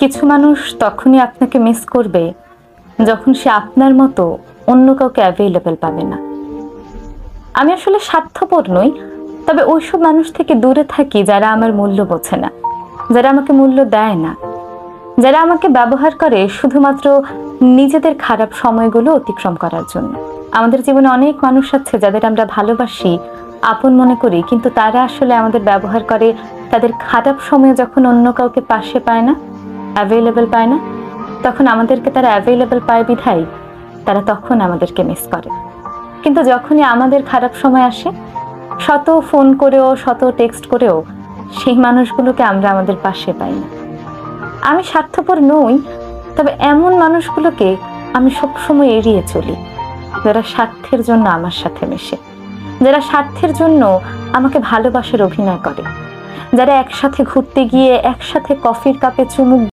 কিছু মানুষ তখনই আপনাকে মিস করবে যখন সে আপনার মতো অন্য কাউকে অ্যাভেলেবল পাবে না। আমি আসলে স্বার্থপর নই, তবে ওইসব মানুষ থেকে দূরে থাকি যারা আমার মূল্য বোঝে না, যারা আমাকে মূল্য দেয় না, যারা আমাকে ব্যবহার করে শুধুমাত্র নিজেদের খারাপ সময়গুলো অতিক্রম করার জন্য। আমাদের জীবনে অনেক মানুষ আছে যাদের আমরা ভালোবাসি, আপন মনে করি, কিন্তু তারা আসলে আমাদের ব্যবহার করে তাদের খারাপ সময়ে যখন অন্য কাউকে পাশে পায় না, অ্যাভেলেবল পায় না, তখন আমাদেরকে তারা অ্যাভেলেবল পায় বিধায় তারা তখন আমাদেরকে মিস করে। কিন্তু যখনই আমাদের খারাপ সময় আসে, শত ফোন করেও শত টেক্সট করেও সেই মানুষগুলোকে আমরা আমাদের পাশে পাই না। আমি স্বার্থপর নই, তবে এমন মানুষগুলোকে আমি সবসময় এড়িয়ে চলি যারা স্বার্থের জন্য আমার সাথে মেশে, যারা স্বার্থের জন্য আমাকে ভালোবাসার অভিনয় করে, যারা একসাথে ঘুরতে গিয়ে একসাথে কফির কাপে চুমুক